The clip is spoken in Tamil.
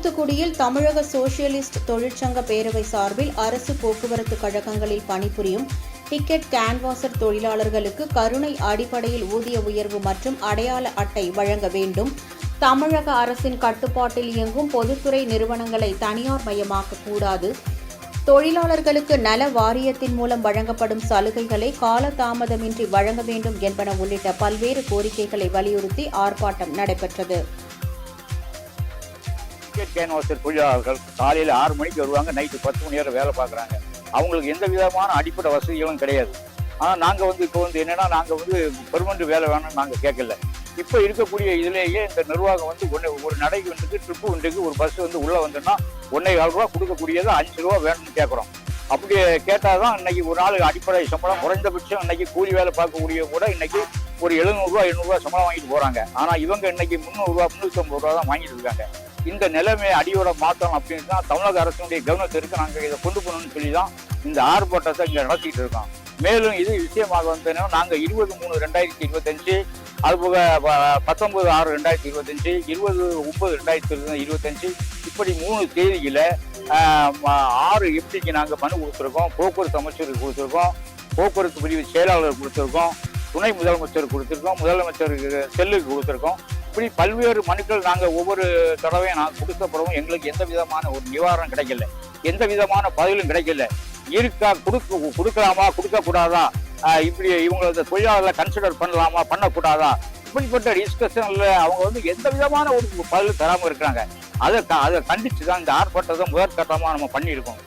தூத்துக்குடியில் தமிழக சோசியலிஸ்ட் தொழிற்சங்க பேரவை சார்பில் அரசு போக்குவரத்து கழகங்களில் பணிபுரியும் டிக்கெட் கேன்வாசர் தொழிலாளர்களுக்கு கருணை அடிப்படையில் ஊதிய உயர்வு மற்றும் அடையாள அட்டை வழங்க வேண்டும். தமிழக அரசின் கட்டுப்பாட்டில் இயங்கும் பொதுத்துறை நிறுவனங்களை தனியார் மயமாக்கக்கூடாது. தொழிலாளர்களுக்கு நல வாரியத்தின் மூலம் வழங்கப்படும் சலுகைகளை காலதாமதமின்றி வழங்க வேண்டும் என்பன உள்ளிட்ட பல்வேறு கோரிக்கைகளை வலியுறுத்தி ஆர்ப்பாட்டம் நடைபெற்றது. டிக்கெட் கேன்வாசர் தொழிலாளர்கள் காலையில் 6 மணிக்கு வருவாங்க, நைட்டு 10 மணி நேரம் வேலை பார்க்குறாங்க. அவங்களுக்கு எந்த விதமான அடிப்படை வசதிகளும் கிடையாது. ஆனால் நாங்கள் இப்போ என்னன்னா நாங்கள் பெர்மனண்ட் வேலை வேணும்னு நாங்கள் கேட்கல. இப்போ இருக்கக்கூடிய இதிலேயே இந்த நிர்வாகம் ஒரு நடைக்கு ட்ரிப்பு ஒன்றுக்கு ஒரு பஸ் உள்ளே வந்துன்னா 1,4 ரூபா கொடுக்கக்கூடியது 5 ரூபா வேணும்னு கேட்குறோம். அப்படி கேட்டால் தான் இன்னைக்கு ஒரு நாள் அடிப்படை சம்பளம் குறைந்தபட்சம் இன்னைக்கு கூலி வேலை பார்க்கக்கூடிய கூட இன்னைக்கு ஒரு 700 ரூபா 800 ரூபா சம்பளம் வாங்கிட்டு போகிறாங்க. ஆனால் இவங்க இன்னைக்கு 300 ரூபா 350 ரூபா தான் வாங்கிட்டு இருக்காங்க. இந்த நிலைமையை அடியோட மாற்றணும் அப்படின்னு தான் தமிழக அரசுடைய கவனத்திற்கு நாங்கள் இதை கொண்டு போகணும்னு சொல்லி தான் இந்த ஆர்ப்பாட்டத்தை இங்கே நடத்திட்டு இருக்கோம். மேலும் இது விஷயமாக நாங்கள் 20/3/2025, அதுபோக 19/6/2025, 20/9/2025 இப்படி 3 தேதியில் 6 எஃப்டிக்கு நாங்கள் மனு கொடுத்துருக்கோம். போக்குவரத்து அமைச்சருக்கு கொடுத்துருக்கோம், போக்குவரத்து பிரிவு செயலாளர் கொடுத்துருக்கோம், துணை முதலமைச்சர் கொடுத்துருக்கோம், முதலமைச்சருக்கு செல்லுக்கு கொடுத்துருக்கோம். இப்படி பல்வேறு மனுக்கள் நாங்கள் ஒவ்வொரு தடவையும் நாங்கள் கொடுத்தப்பறவும் எங்களுக்கு எந்த விதமான ஒரு நிவாரணம் கிடைக்கல, எந்த விதமான பதிலும் கிடைக்கல. கொடுக்கலாமா கொடுக்கக்கூடாதா, இப்படி இவங்கள தொழிலாளர்களை கன்சிடர் பண்ணலாமா பண்ணக்கூடாதா, இப்படிப்பட்ட டிஸ்கஷன்ல அவங்க எந்த விதமான ஒரு பதில் தராமல் இருக்கிறாங்க. அதை கண்டிச்சு தான் இந்த ஆர்ப்பாட்டத்தை முதற்கட்டமாக நம்ம பண்ணியிருக்கோம்.